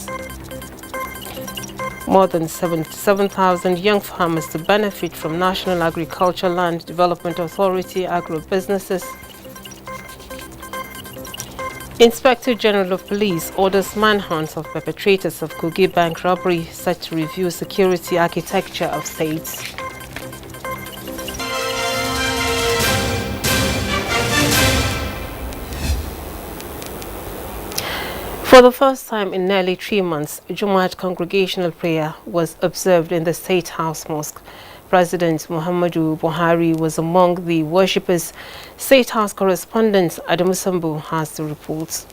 farmers. More than 77,000 young farmers to benefit from National Agricultural Land Development Authority agro-businesses. Inspector General of Police orders manhunt of perpetrators of Kogi bank robbery, set to review security architecture of states. For the first time in nearly 3 months, Jumat congregational prayer was observed in the State House Mosque. President Muhammadu Buhari was among the worshippers. State House correspondent Adamu Sambu has the report.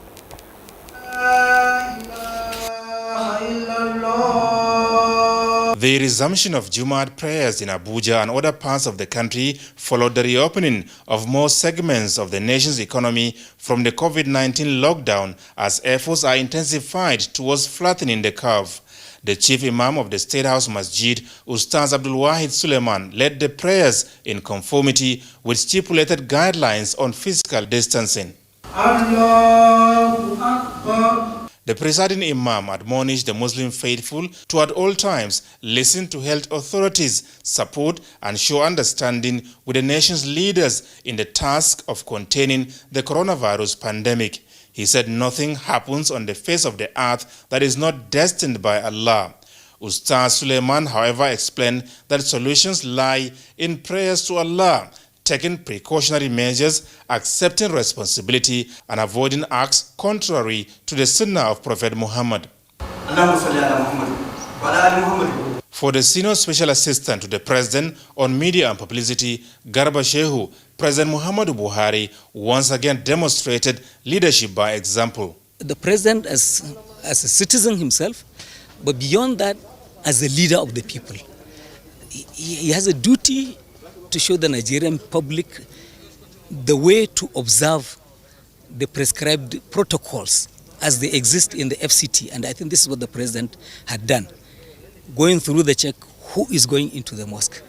The resumption of Jumat prayers in Abuja and other parts of the country followed the reopening of more segments of the nation's economy from the COVID-19 lockdown as efforts are intensified towards flattening the curve. The chief imam of the State House Masjid, Ustaz Abdul Wahid Suleiman, led the prayers in conformity with stipulated guidelines on physical distancing. Allahu Akbar. The presiding imam admonished the Muslim faithful to at all times listen to health authorities, support and show understanding with the nation's leaders in the task of containing the coronavirus pandemic. He said nothing happens on the face of the earth that is not destined by Allah. Ustaz Suleiman, however, explained that solutions lie in prayers to Allah, taking precautionary measures, accepting responsibility, and avoiding acts contrary to the sunnah of Prophet Muhammad. For the senior special assistant to the president on media and publicity, Garba Shehu, President Muhammadu Buhari once again demonstrated leadership by example. The president as a citizen himself, but beyond that, as a leader of the people. He has a duty to show the Nigerian public the way to observe the prescribed protocols as they exist in the FCT. And I think this is what the president had done. Going through the check, who is going into the mosque?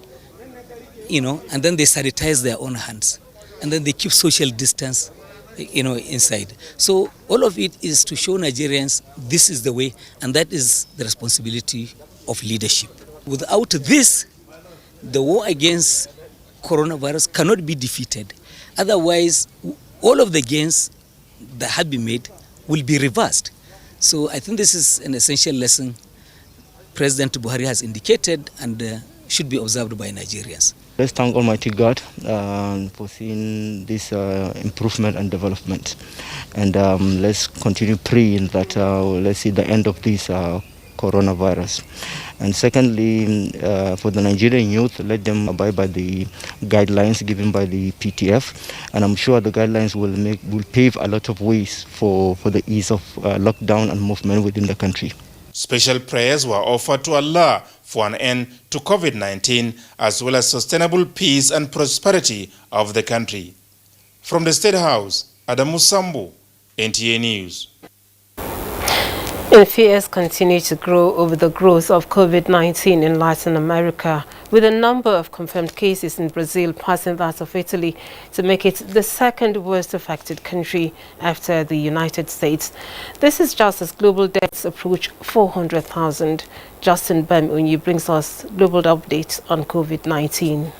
And then they sanitize their own hands. And then they keep social distance, inside. So all of it is to show Nigerians this is the way, and that is the responsibility of leadership. Without this, the war against coronavirus cannot be defeated. Otherwise, all of the gains that have been made will be reversed. So I think this is an essential lesson President Buhari has indicated and should be observed by Nigerians. Let's thank Almighty God for seeing this improvement and development. And let's continue praying that let's see the end of this coronavirus. And secondly, for the Nigerian youth, let them abide by the guidelines given by the PTF. And I'm sure the guidelines will pave a lot of ways for the ease of lockdown and movement within the country. Special prayers were offered to Allah for an end to COVID-19 as well as sustainable peace and prosperity of the country. From the State House, Adamu Sambu, NTA News. Fears continue to grow over the growth of COVID-19 in Latin America, with a number of confirmed cases in Brazil passing that of Italy to make it the second worst affected country after the United States. This is just as global deaths approach 400,000. Justin Bem-Unyi brings us global updates on COVID-19.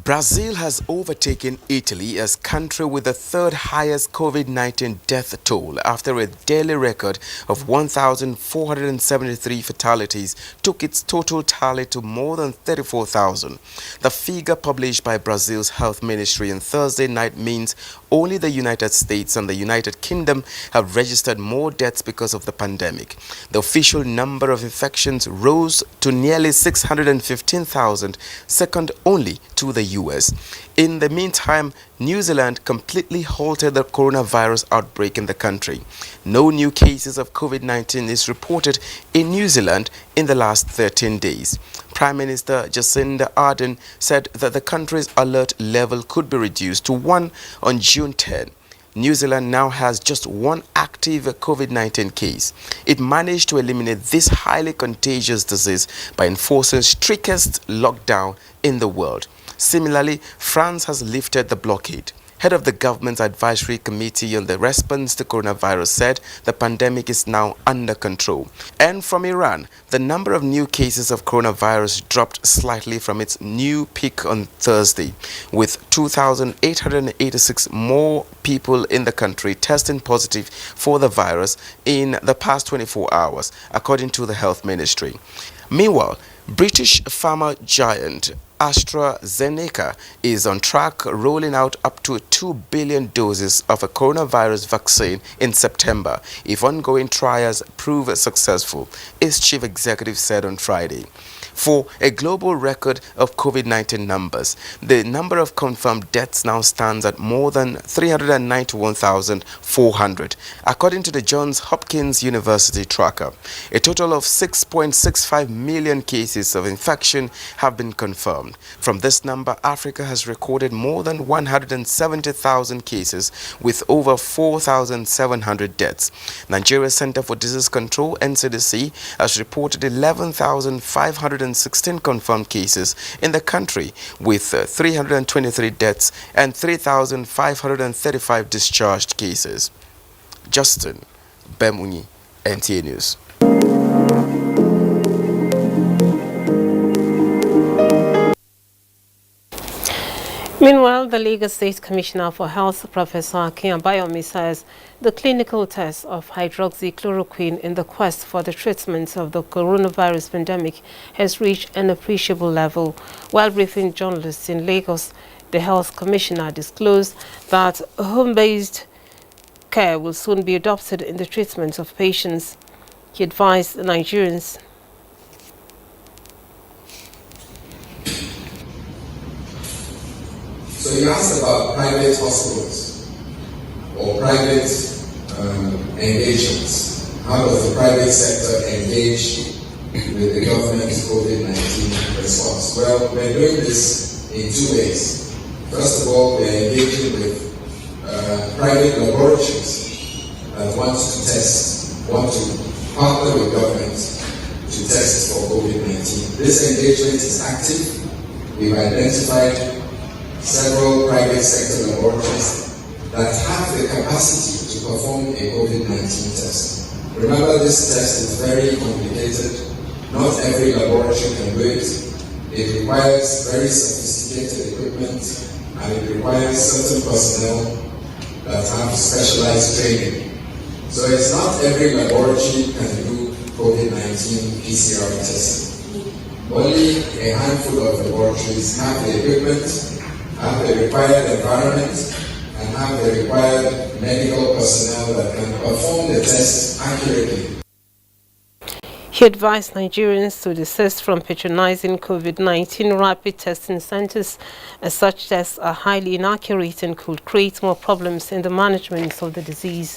Brazil has overtaken Italy as country with the third highest COVID-19 death toll after a daily record of 1,473 fatalities took its total tally to more than 34,000. The figure published by Brazil's health ministry on Thursday night means only the United States and the United Kingdom have registered more deaths because of the pandemic. The official number of infections rose to nearly 615,000, second only to the US. In the meantime, New Zealand completely halted the coronavirus outbreak in the country. No new cases of COVID-19 is reported in New Zealand in the last 13 days. Prime Minister Jacinda Ardern said that the country's alert level could be reduced to 1 on June 10. New Zealand now has just one active COVID-19 case. It managed to eliminate this highly contagious disease by enforcing strictest lockdown in the world. Similarly, France has lifted the blockade. Head of the government's advisory committee on the response to coronavirus said the pandemic is now under control. And from Iran, the number of new cases of coronavirus dropped slightly from its new peak on Thursday, with 2,886 more people in the country testing positive for the virus in the past 24 hours, according to the health ministry. Meanwhile, British pharma giant AstraZeneca is on track, rolling out up to 2 billion doses of a coronavirus vaccine in September if ongoing trials prove successful, its chief executive said on Friday. For a global record of COVID-19 numbers, the number of confirmed deaths now stands at more than 391,400, according to the Johns Hopkins University tracker. A total of 6.65 million cases of infection have been confirmed. From this number, Africa has recorded more than 170,000 cases with over 4,700 deaths. Nigeria's Center for Disease Control, NCDC, has reported 11,516 confirmed cases in the country, with 323 deaths and 3,535 discharged cases. Justin Bemuni, NTA News. Meanwhile, the Lagos State Commissioner for Health, Professor Akin Abayomi, says the clinical test of hydroxychloroquine in the quest for the treatment of the coronavirus pandemic has reached an appreciable level. While briefing journalists in Lagos, the Health Commissioner disclosed that home-based care will soon be adopted in the treatment of patients. He advised Nigerians So you asked about private hospitals or private engagements. How does the private sector engage with the government's COVID-19 response? Well, we're doing this in two ways. First of all, we're engaging with private laboratories that want to partner with government to test for COVID-19. This engagement is active. We've identified several private sector laboratories that have the capacity to perform a COVID-19 test. Remember, this test is very complicated. Not every laboratory can do it. It requires very sophisticated equipment, and it requires certain personnel that have specialized training. So it's not every laboratory can do COVID-19 PCR testing. Only a handful of laboratories have the equipment, have the required environment, and have the required medical personnel that can perform the test accurately. He advised Nigerians to desist from patronizing COVID-19 rapid testing centers, as such tests are highly inaccurate and could create more problems in the management of the disease.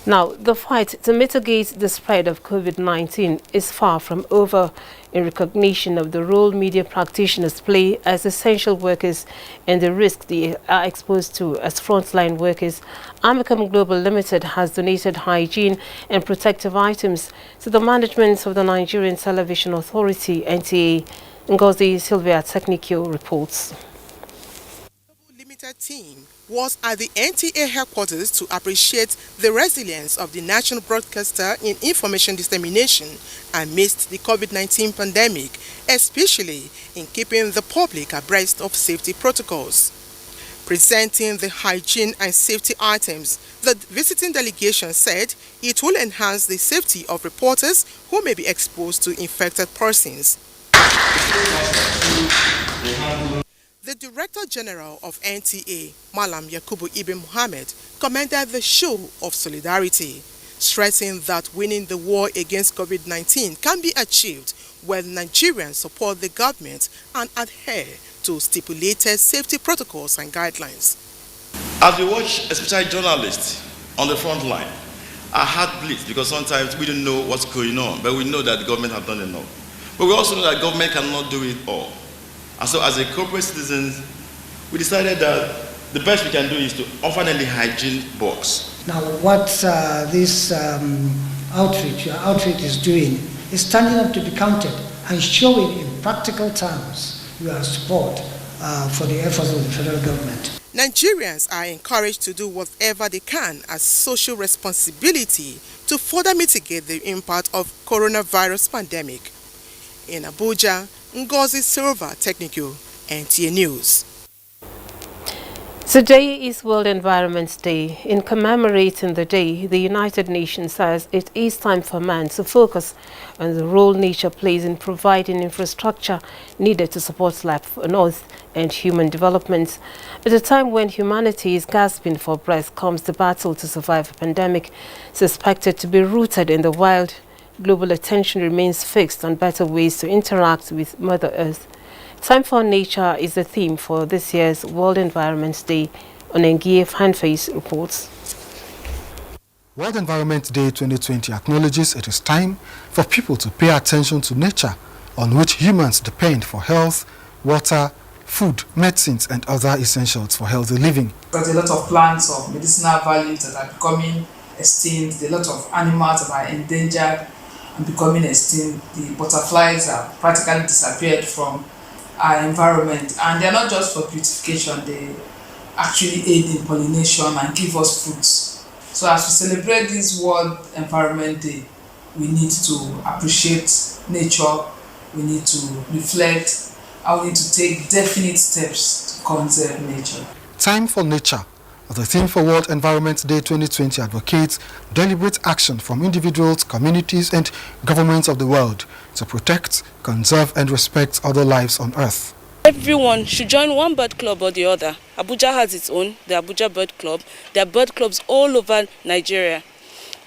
Now, the fight to mitigate the spread of COVID-19 is far from over. In recognition of the role media practitioners play as essential workers and the risk they are exposed to as frontline workers, Amicum Global Limited has donated hygiene and protective items to the management of the Nigerian Television Authority, NTA. Ngozi Sylvia Technical reports. Limited team was at the NTA headquarters to appreciate the resilience of the national broadcaster in information dissemination amidst the COVID-19 pandemic, especially in keeping the public abreast of safety protocols. Presenting the hygiene and safety items, the visiting delegation said it will enhance the safety of reporters who may be exposed to infected persons. The Director General of NTA, Malam Yakubu Ibn Mohammed, commended the show of solidarity, stressing that winning the war against COVID-19 can be achieved when Nigerians support the government and adhere to stipulated safety protocols and guidelines. As we watch, especially journalists on the front line, our heart bleeds because sometimes we don't know what's going on, but we know that the government has done enough. But we also know that government cannot do it all. And so as a corporate citizens, we decided that the best we can do is to offer them the hygiene box. Now what this outreach is doing is standing up to be counted and showing in practical terms your support for the efforts of the federal government. Nigerians are encouraged to do whatever they can as social responsibility to further mitigate the impact of coronavirus pandemic. In Abuja, Ngozi Silva, Technical, NTA News. Today is World Environment Day. In commemorating the day, the United Nations says it is time for man to focus on the role nature plays in providing infrastructure needed to support life on Earth and human development. At a time when humanity is gasping for breath comes the battle to survive a pandemic suspected to be rooted in the wild. Global attention remains fixed on better ways to interact with Mother Earth. Time for Nature is the theme for this year's World Environment Day. Onengie Fanface reports. World Environment Day 2020 acknowledges it is time for people to pay attention to nature, on which humans depend for health, water, food, medicines, and other essentials for healthy living. There's a lot of plants of medicinal value that are becoming extinct, a lot of animals that are endangered and becoming extinct. The butterflies have practically disappeared from our environment, and they're not just for beautification, they actually aid in pollination and give us fruits. So as we celebrate this World Environment Day, we need to appreciate nature, we need to reflect, and we need to take definite steps to conserve nature. Time for Nature, the theme for World Environment Day 2020 advocates deliberate action from individuals, communities, and governments of the world to protect, conserve, and respect other lives on Earth. Everyone should join one bird club or the other. Abuja has its own, the Abuja Bird Club. There are bird clubs all over Nigeria.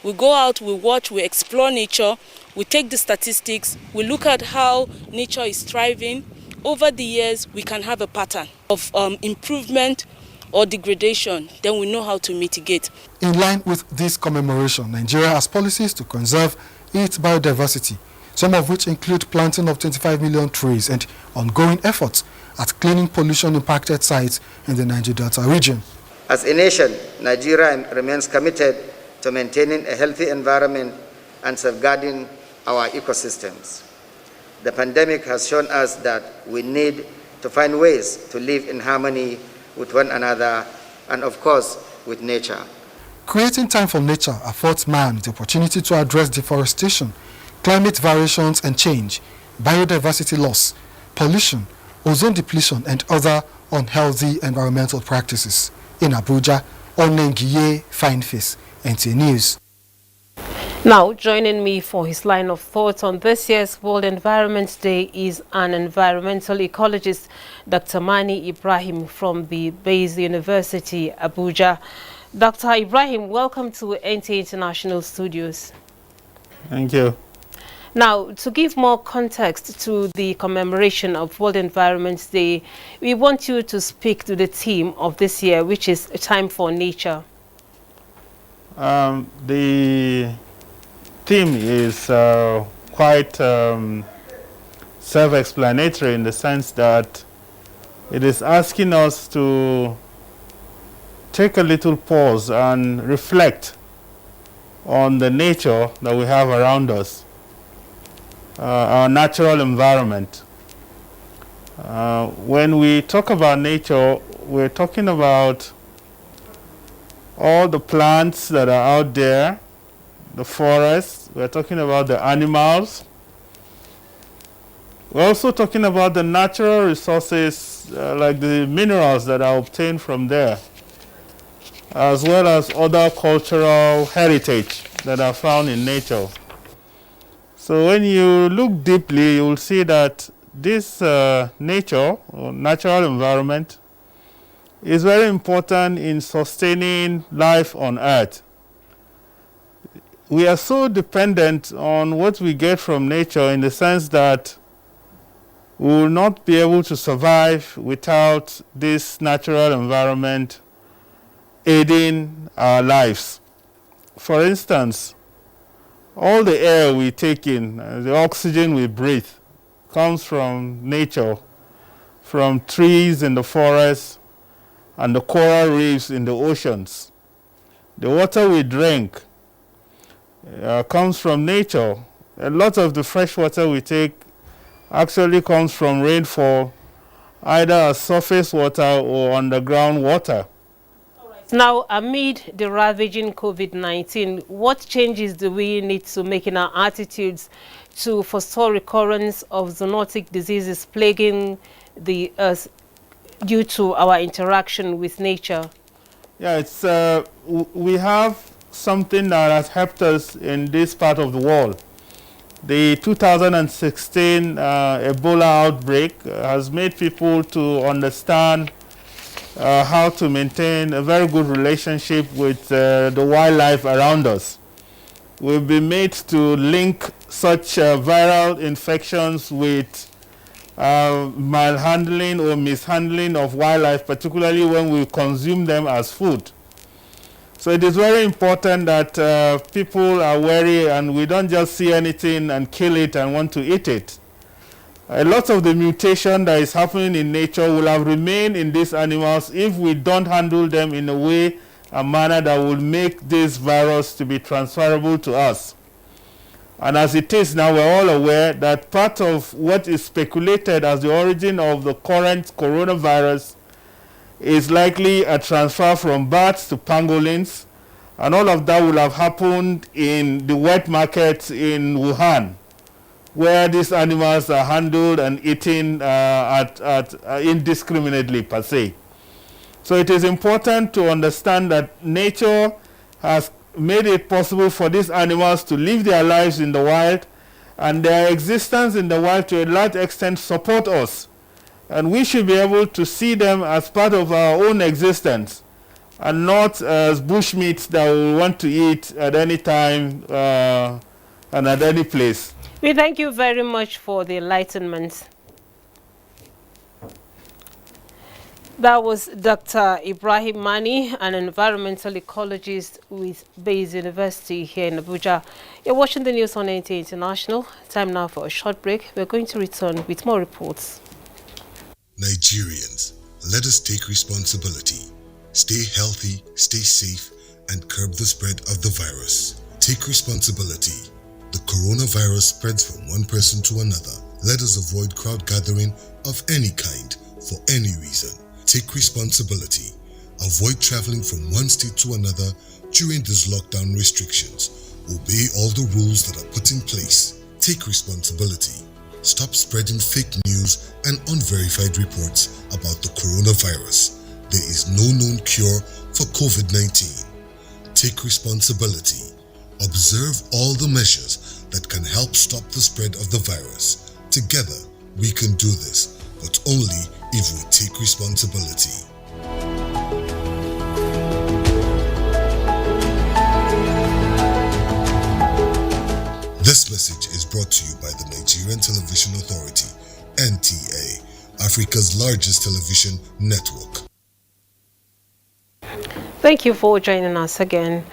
We go out, we watch, we explore nature, we take the statistics, we look at how nature is thriving. Over the years, we can have a pattern of improvement or degradation, then we know how to mitigate. In line with this commemoration, Nigeria has policies to conserve its biodiversity, some of which include planting of 25 million trees and ongoing efforts at cleaning pollution-impacted sites in the Niger Delta region. As a nation, Nigeria remains committed to maintaining a healthy environment and safeguarding our ecosystems. The pandemic has shown us that we need to find ways to live in harmony with one another and, of course, with nature. Creating time for nature affords man the opportunity to address deforestation, climate variations and change, biodiversity loss, pollution, ozone depletion, and other unhealthy environmental practices. In Abuja, Onengie Fanface, NTA News. Now, joining me for his line of thought on this year's World Environment Day is an environmental ecologist, Dr. Imani Ibrahim from the Bayes University, Abuja. Dr. Ibrahim, welcome to NTA International Studios. Thank you. Now, to give more context to the commemoration of World Environment Day, we want you to speak to the theme of this year, which is Time for Nature. The theme is quite self-explanatory in the sense that it is asking us to take a little pause and reflect on the nature that we have around us, our natural environment. When we talk about nature, we're talking about all the plants that are out there, the forests, we're talking about the animals. We're also talking about the natural resources like the minerals that are obtained from there, as well as other cultural heritage that are found in nature. So when you look deeply, you will see that this nature or natural environment is very important in sustaining life on Earth. We are so dependent on what we get from nature in the sense that we will not be able to survive without this natural environment aiding our lives. For instance, all the air we take in, the oxygen we breathe, comes from nature, from trees in the forests and the coral reefs in the oceans. The water we drink comes from nature. A lot of the fresh water we take actually comes from rainfall either as surface water or underground water. Now, amid the ravaging COVID-19, what changes do we need to make in our attitudes to forestall recurrence of zoonotic diseases plaguing the earth due to our interaction with nature? Yeah, we have something that has helped us in this part of the world. The 2016 Ebola outbreak has made people to understand how to maintain a very good relationship with the wildlife around us. We've been made to link such viral infections with malhandling or mishandling of wildlife, particularly when we consume them as food. So it is very important that people are wary and we don't just see anything and kill it and want to eat it. A lot of the mutation that is happening in nature will have remained in these animals if we don't handle them in a way, a manner that will make this virus to be transferable to us. And as it is now, we're all aware that part of what is speculated as the origin of the current coronavirus is likely a transfer from bats to pangolins, and all of that will have happened in the wet markets in Wuhan, where these animals are handled and eaten indiscriminately per se. So it is important to understand that nature has made it possible for these animals to live their lives in the wild, and their existence in the wild to a large extent support us. And we should be able to see them as part of our own existence and not as bushmeat that we want to eat at any time and at any place. We thank you very much for the enlightenment. That was Dr. Ibrahim Mani, an environmental ecologist with Bayes University here in Abuja. You're watching the news on NTA International. Time now for a short break. We're going to return with more reports. Nigerians, let us take responsibility. Stay healthy, stay safe, and curb the spread of the virus. Take responsibility. The coronavirus spreads from one person to another. Let us avoid crowd gathering of any kind for any reason. Take responsibility. Avoid traveling from one state to another during these lockdown restrictions. Obey all the rules that are put in place. Take responsibility. Stop spreading fake news and unverified reports about the coronavirus. There is no known cure for COVID-19. Take responsibility. Observe all the measures that can help stop the spread of the virus. Together, we can do this, but only if we take responsibility. This message is brought to you by the Nigerian Television Authority, NTA, Africa's largest television network. Thank you for joining us again.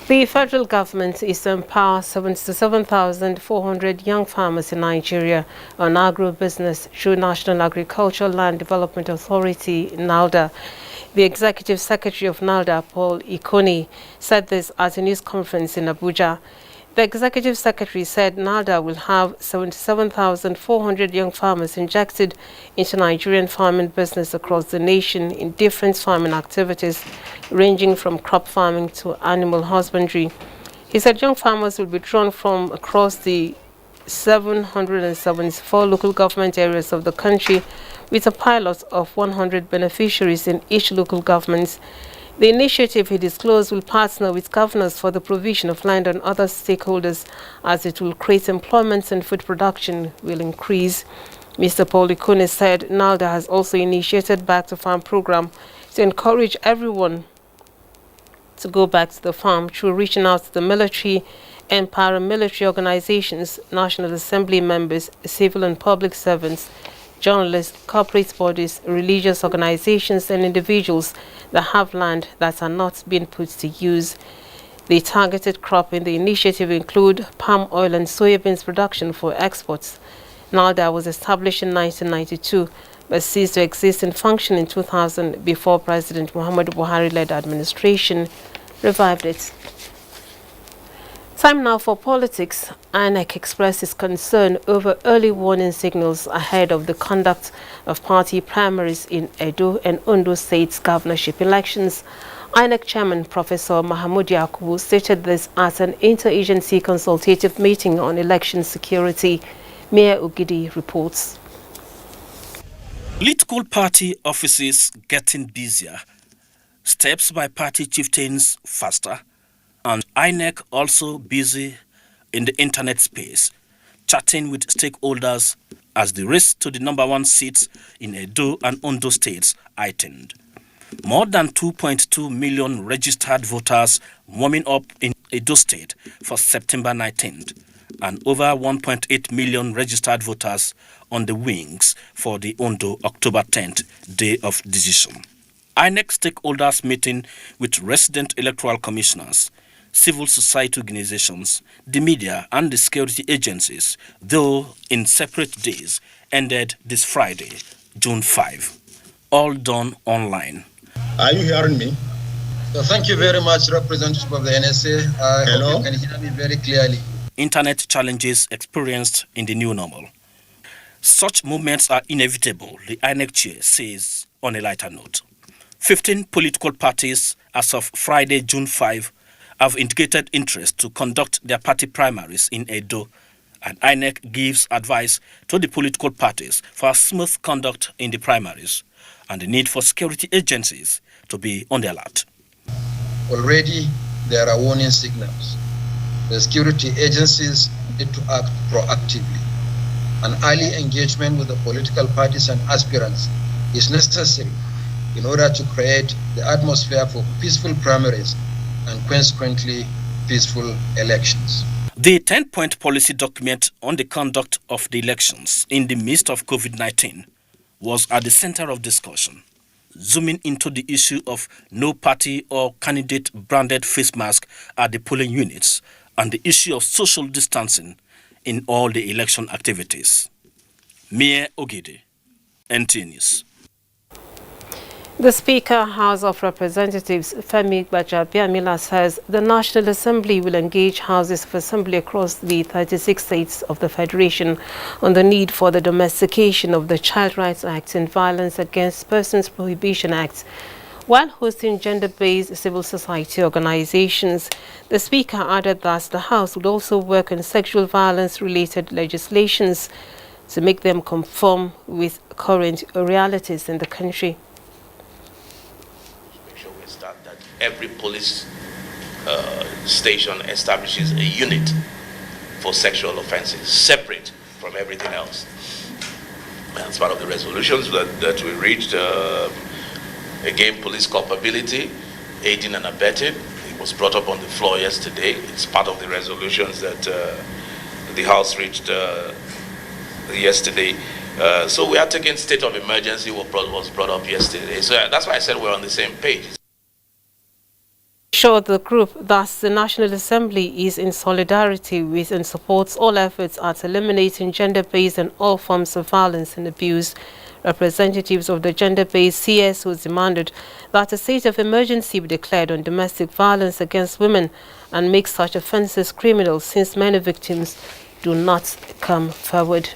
The federal government is to empower 77,400 young farmers in Nigeria on agribusiness through National Agricultural Land Development Authority, NALDA. The Executive Secretary of NALDA, Paul Ikoni, said this at a news conference in Abuja. The Executive Secretary said NALDA will have 77,400 young farmers injected into Nigerian farming business across the nation in different farming activities, ranging from crop farming to animal husbandry. He said young farmers will be drawn from across the 774 local government areas of the country, with a pilot of 100 beneficiaries in each local government. The initiative, he disclosed, will partner with governors for the provision of land and other stakeholders, as it will create employment and food production will increase. Mr. Paul Ikone said NALDA has also initiated Back to Farm program to encourage everyone to go back to the farm through reaching out to the military and paramilitary organizations, National Assembly members, civil and public servants, journalists, corporate bodies, religious organizations, and individuals that have land that are not being put to use. The targeted crop in the initiative include palm oil and soybeans production for exports. NALDA was established in 1992, but ceased to exist and function in 2000 before President Muhammadu Buhari-led administration revived it. Time now for politics. INEC expresses concern over early warning signals ahead of the conduct of party primaries in Edo and Ondo states governorship elections. INEC Chairman Professor Mahamoud Yakubu stated this at an interagency consultative meeting on election security. Mayor Ogidi reports. Political party offices getting busier, steps by party chieftains faster, and INEC also busy in the internet space, chatting with stakeholders as the race to the #1 seats in Edo and Ondo states heightened. More than 2.2 million registered voters warming up in Edo state for September 19th, and over 1.8 million registered voters on the wings for the Ondo October 10th day of decision. INEC stakeholders meeting with resident electoral commissioners, civil society organizations, the media and the security agencies, though in separate days, ended this Friday, June 5. All done online. Are you hearing me? So thank you very much, representative of the NSA. Hello? You can hear me very clearly. Internet challenges experienced in the new normal. Such movements are inevitable, the INEC chair says on a lighter note. 15 political parties as of Friday, June 5, have indicated interest to conduct their party primaries in Edo, and INEC gives advice to the political parties for a smooth conduct in the primaries and the need for security agencies to be on the alert. Already there are warning signals. The security agencies need to act proactively. An early engagement with the political parties and aspirants is necessary in order to create the atmosphere for peaceful primaries and consequently peaceful elections. The 10-point policy document on the conduct of the elections in the midst of COVID-19 was at the center of discussion, zooming into the issue of no party or candidate branded face mask at the polling units and the issue of social distancing in all the election activities. Mayor Ogidi, NT News. The Speaker, House of Representatives, Femi Gbajabiamila, says the National Assembly will engage houses of assembly across the 36 states of the Federation on the need for the domestication of the Child Rights Act and Violence Against Persons Prohibition Act. While hosting gender-based civil society organizations, the Speaker added that the House would also work on sexual violence-related legislations to make them conform with current realities in the country. Every police station establishes a unit for sexual offenses, separate from everything else. That's part of the resolutions that we reached. Again, police culpability, aiding and abetting. It was brought up on the floor yesterday. It's part of the resolutions that the House reached yesterday. So we are taking state of emergency, what was brought up yesterday. So that's why I said we're on the same page. Assured the group that the National Assembly is in solidarity with and supports all efforts at eliminating gender-based and all forms of violence and abuse. Representatives of the gender-based CSO demanded that a state of emergency be declared on domestic violence against women and make such offences criminal, since many victims do not come forward.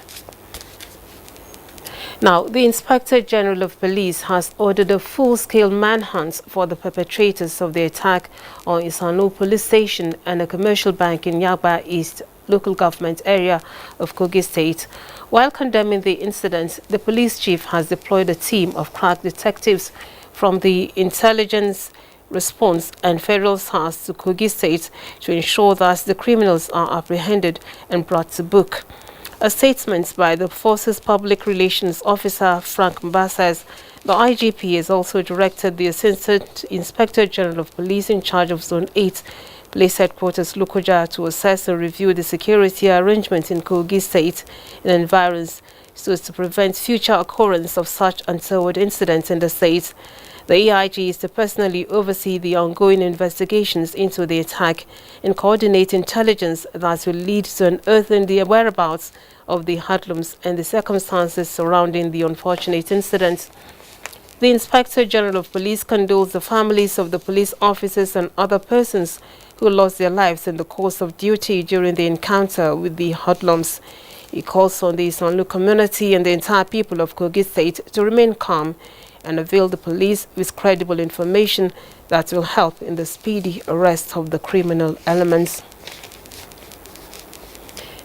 Now, the Inspector General of Police has ordered a full-scale manhunt for the perpetrators of the attack on Isano Police Station and a commercial bank in Yaba East local government area of Kogi State. While condemning the incident, the police chief has deployed a team of crack detectives from the Intelligence Response and Federal SARS to Kogi State to ensure that the criminals are apprehended and brought to book. A statement by the Force's Public Relations Officer, Frank Mba, says the IGP has also directed the Assistant Inspector General of Police in charge of Zone 8, Police Headquarters Lokoja, to assess and review the security arrangements in Kogi State and environs so as to prevent future occurrence of such untoward incidents in the state. The EIG is to personally oversee the ongoing investigations into the attack and coordinate intelligence that will lead to unearthing the whereabouts of the hoodlums and the circumstances surrounding the unfortunate incident. The Inspector General of Police condoles the families of the police officers and other persons who lost their lives in the course of duty during the encounter with the hoodlums. He calls on the Sanlu community and the entire people of Kogi State to remain calm and avail the police with credible information that will help in the speedy arrest of the criminal elements.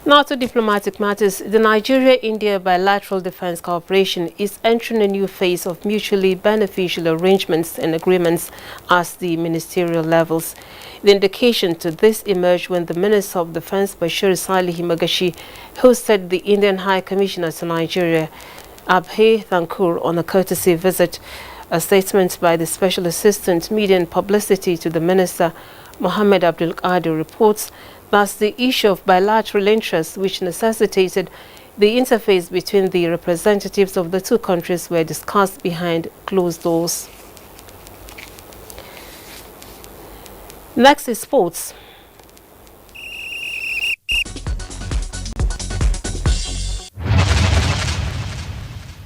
Now to diplomatic matters, the Nigeria-India bilateral defense cooperation is entering a new phase of mutually beneficial arrangements and agreements at the ministerial levels. The indication to this emerged when the Minister of Defense Bashir Salihi Magashi hosted the Indian High Commissioner to Nigeria, Abhay Thankur, on a courtesy visit. A statement by the Special Assistant Media and Publicity to the Minister, Mohammed Abdul Qadir, reports that's the issue of bilateral interests which necessitated the interface between the representatives of the two countries were discussed behind closed doors. Next is sports.